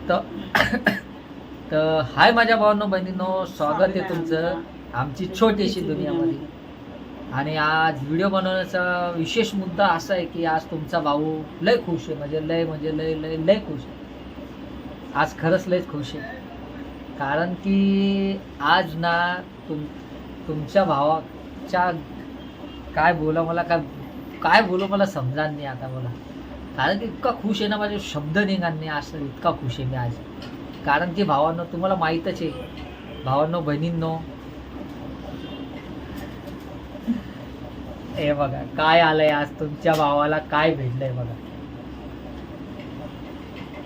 तर हाय माझ्या भावांनो बहिणींनो, स्वागत आहे तुमचं आमची छोटीशी दुनियामध्ये. आणि आज व्हिडिओ बनवण्याचा विशेष मुद्दा असा आहे की आज तुमचा भाऊ लय खुश आहे, म्हणजे लय लय लय खुश आहे. आज खरंच लयच खुश आहे, कारण की आज ना तुमच्या भावाच्या काय बोलू मला समजा नाही आता मला. कारण की इतका खुश आहे ना, माझे शब्द निघणार नाही असं इतका खुश आहे मी आज. कारण की भावांनो, तुम्हाला माहीतच आहे भावांनो बहिणींनो, हे बघा काय आलंय आज. तुमच्या भावाला काय भेटलंय बघा.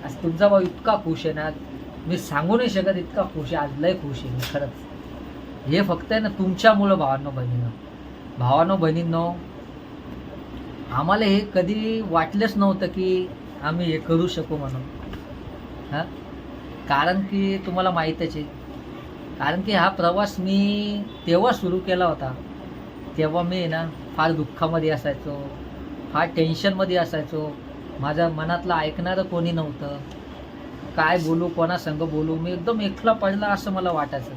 आज तुमचा भाऊ इतका खुश आहे ना, मी सांगू नाही शकत इतका खुश आहे आज. लय खुश आहे मी खरंच. हे फक्त आहे ना तुमच्यामुळं भावांनो बहिणींनो. आम्हाला हे कधी वाटलंच नव्हतं की आम्ही हे करू शकू म्हणून. हां, कारण की तुम्हाला माहीतच आहे, कारण की हा प्रवास मी तेव्हा सुरू केला होता तेव्हा मी ना फार दुःखामध्ये असायचो, फार टेन्शनमध्ये असायचो. माझ्या मनातलं ऐकणारं कोणी नव्हतं. काय बोलू, कोणासंग बोलू, मी एकदम एकला पडला असं मला वाटायचं.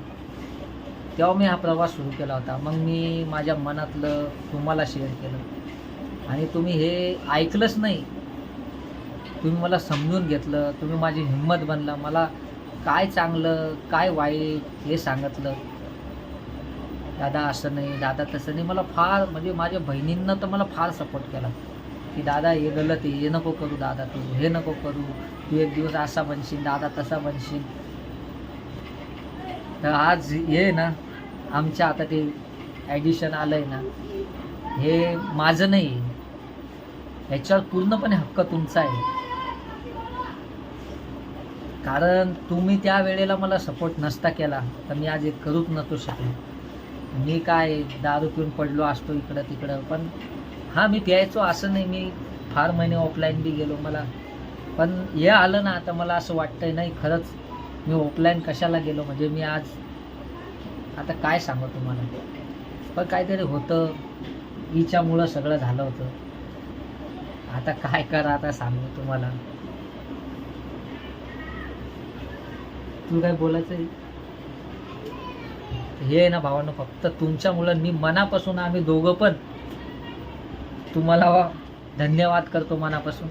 तेव्हा मी हा प्रवास सुरू केला होता. मग मी माझ्या मनातलं तुम्हाला शेअर केलं आणि तुम्ही हे ऐकलंच नाही. तुम्ही मला समजून घेतलं, तुम्ही माझी हिंमत बनला, मला काय चांगलं काय वाईट हे सांगितलं. दादा असं नाही, दादा तसं नाही. मला फार म्हणजे माझ्या बहिणींना तर मला फार सपोर्ट केला की दादा हे गलत आहे, हे नको करू दादा, तू हे नको करू, तू एक दिवस असा बनशील दादा, तसा बनशील. तर आज हे ना आमच्या आता ते ॲडिशन आलं आहे ना, हे माझं नाही, ह्याच्यावर पूर्णपणे हक्क तुमचा आहे. कारण तुम्ही त्या वेळेला मला सपोर्ट नसता केला तर मी आज एक करूच नव्हतो शकलो. मी काय दारू पिऊन पडलो असतो इकडं तिकडं. पण हां, मी प्यायचो असं नाही, मी फार महिने ऑफलाईन बी गेलो मला. पण हे आलं ना आता मला असं वाटतंय नाही खरंच मी ऑफलाईन कशाला गेलो. म्हणजे मी आज आता काय सांगू तुम्हाला, पण काहीतरी होतं, हिच्यामुळं सगळं झालं होतं. आता काय करा, आता सांगू तुम्हाला. तू काय बोलायचं आहे हे आहे ना भावांनो, फक्त तुमच्यामुळं मी मनापासून, आम्ही दोघं पण तुम्हाला धन्यवाद करतो मनापासून.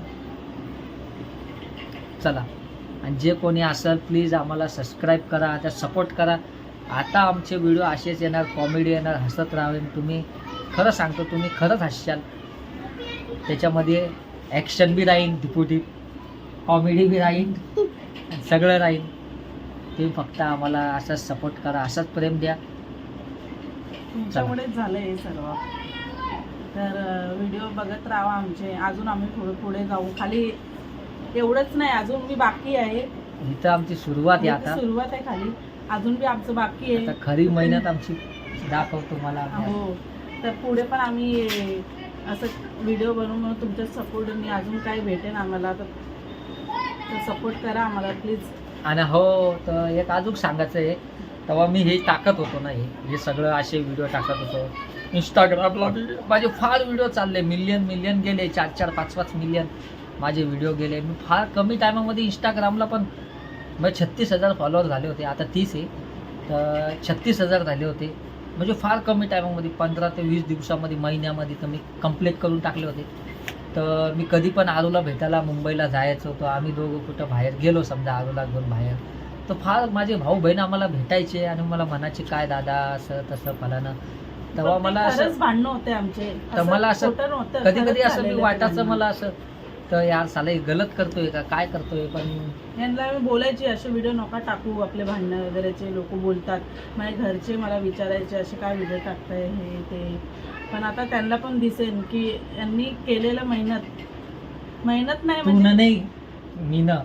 चला, आणि जे कोणी असेल प्लीज आम्हाला सबस्क्राईब करा, आता सपोर्ट करा. आता आमचे व्हिडिओ असेच येणार, कॉमेडी येणार, हसत राहील. तुम्ही खरं सांगतो, तुम्ही खरंच हसशाल. त्याच्यामध्ये ॲक्शन बी राहील, डिपुटी कॉमेडी बी राहील, सगळं राहील. तुम्ही फक्त आम्हाला असाच सपोर्ट करा, असाच प्रेम द्या. तुमच्यामुळेच झालं हे सर्व. तर व्हिडिओ बघत राहा आमचे. अजून आम्ही थोडं पुढे जाऊ. खाली एवढंच नाही, अजून मी बाकी आहे. इथं आमची सुरुवात आहे, आता सुरुवात आहे. खाली अजून बी आमचं बाकी आहे. आता खरी मेहनत आमची दाखवतो मला. हो, तर पुढे पण आम्ही असं व्हिडिओ बनवून तुमच्या सपोर्टनी अजून काय भेटेल आम्हाला, तर सपोर्ट करा आम्हाला प्लीज. आणि हो, तर एक अजून सांगायचं आहे, तेव्हा मी हे टाकत होतो ना, हे सगळं असे व्हिडिओ टाकत होतो इंस्टाग्रामला. माझे फार व्हिडिओ चालले, मिलियन गेले, 4 5 मिलियन माझे व्हिडिओ गेले. मी फार कमी टायमामध्ये इंस्टाग्रामला पण म्हणजे 36,000 फॉलोअर झाले होते. आता 30 आहे, तर 36,000 झाले होते. म्हणजे फार कमी टायमामध्ये, 15 ते 20 दिवसामध्ये, महिन्यामध्ये तर मी कंप्लीट करून टाकले होते. तर मी कधी पण आरूला भेटायला मुंबईला जायचं होतं, आम्ही दोघं कुठं बाहेर गेलो समजा आरूला घेऊन बाहेर, तर फार माझे भाऊ बहीण आम्हाला भेटायचे आणि मला म्हणायचे काय दादा असं तसं फलानं. तेव्हा मला असं भांडणं होते आमचे. तर मला असं कधी असं मी वाटायचं मला असं, तर यार साला गलत करतोय का काय करतोय. पण यांना मी बोलायची असे व्हिडिओ नका टाकू, आपले भांडणं वगैरेचे लोक बोलतात. माझ्या घरचे मला विचारायचे असे काय व्हिडिओ टाकताय हे ते. पण आता त्यांना पण दिसेल की यांनी केलेलं मेहनत नाही म्हणजे मी ना,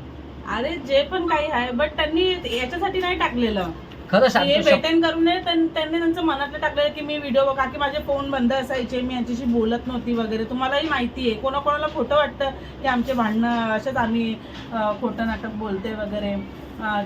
अरे जे पण काही आहे, बट त्यांनी याच्यासाठी नाही टाकलेलं. खरं सांगतो, मेंटेन करून त्यांनी त्यांचं मनातलं टाकलेलं की मी व्हिडिओ बघा, की माझे फोन बंद असायचे, मी यांच्याशी बोलत नव्हती वगैरे. तुम्हालाही माहिती आहे, कोणाकोणाला खोटं वाटतं की आमचे भांडणं असेच आम्ही खोटं नाटक बोलते वगैरे,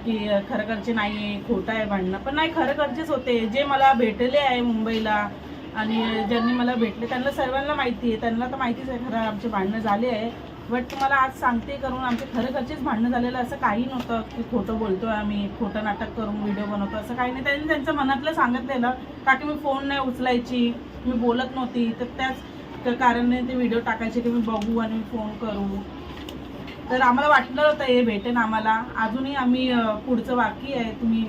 की खरखरचे नाही, खोटं आहे भांडणं. पण नाही, खरखरचेच होते. जे मला भेटले आहे मुंबईला आणि ज्यांनी मला भेटले त्यांना सर्वांना माहिती आहे, त्यांना तर माहितीच आहे खरं आमचे भांडणं झाले आहे. बट तुम्हाला आज सांगते करून आमचे खरं घरचेच भांडणं झालेलं, असं काही नव्हतं की खोटं बोलतोय आम्ही, खोटं नाटक करून व्हिडिओ बनवतो, असं काही नाही. त्यांनी त्यांचं मनातलं सांगितलेलं का की मी फोन नाही उचलायची, मी बोलत नव्हती, तर त्याच कारणाने ते व्हिडिओ टाकायचे की मी बघू आणि मी फोन करू. तर आम्हाला वाटलं होतं हे भेटेन आम्हाला. अजूनही आम्ही पुढचं बाकी आहे, तुम्ही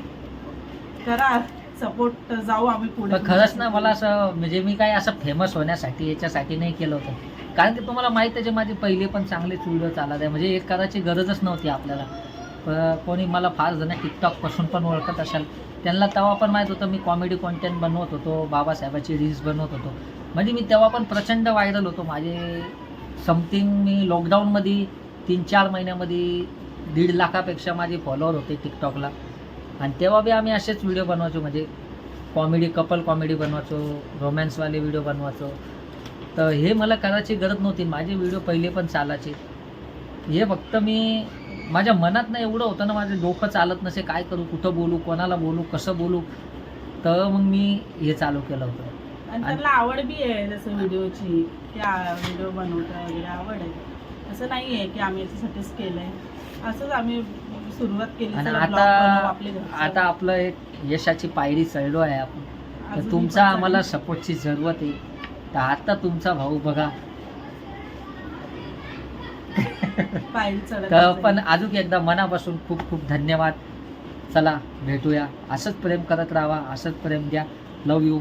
करा सपोर्ट, जाऊ आम्ही पुढे. पण खरंच ना, मला असं म्हणजे मी काय असं फेमस होण्यासाठी याच्यासाठी नाही केलं होतं. कारण की तुम्हाला माहीत आहे, जे माझे पहिले पण चांगलेच व्हिडिओ चालत आहे, म्हणजे एक करायची गरजच नव्हती आपल्याला. कोणी मला फार जण टिकटॉकपासून पण ओळखत असाल, त्यांना तेव्हा पण माहीत होतं मी कॉमेडी कॉन्टेंट बनवत होतो, बाबासाहेबाची रील्स बनवत होतो. म्हणजे मी तेव्हा पण प्रचंड व्हायरल होतो. माझे समथिंग मी लॉकडाऊनमध्ये 3-4 महिन्यामध्ये 1.5 लाखापेक्षा माझे फॉलोअर होते टिकटॉकला. आणि तेव्हा बी आम्ही असेच व्हिडिओ बनवायचो, म्हणजे कॉमेडी, कपल कॉमेडी बनवायचो, रोमॅन्सवाले व्हिडिओ बनवायचो. तर हे मला करायची गरज नव्हती, माझे व्हिडिओ पहिले पण चालायचे. हे फक्त मी माझ्या मनात नाही एवढं होतं ना, माझं डोकं चालत नसे, काय करू, कुठं बोलू, कोणाला बोलू, कसं बोलू. तर मग मी हे चालू केलं होतं. आणि त्यांना आवड बी आहे जसं व्हिडिओची, त्या व्हिडिओ बनवता वगैरे आवड आहे. असं नाही आहे की आम्ही याच्यासाठीच केलंय, असंच आम्ही सुरुवात केली. आणि चला vlog बनवू आपले घरचे. आता आपलं एक यशाची पायरी चढलो आहे आपण. तर अजूनही तुमचा पण आम्हाला चालेल. सपोर्टची जरूरत आहे. तर आता तुमचा भाऊ बघा. पायरी चढत तर असेल. पण अजून एकदा मनापासून खूप खूप धन्यवाद. चला भेटूया, असंच प्रेम करत राहा, असंच प्रेम द्या. लव यू.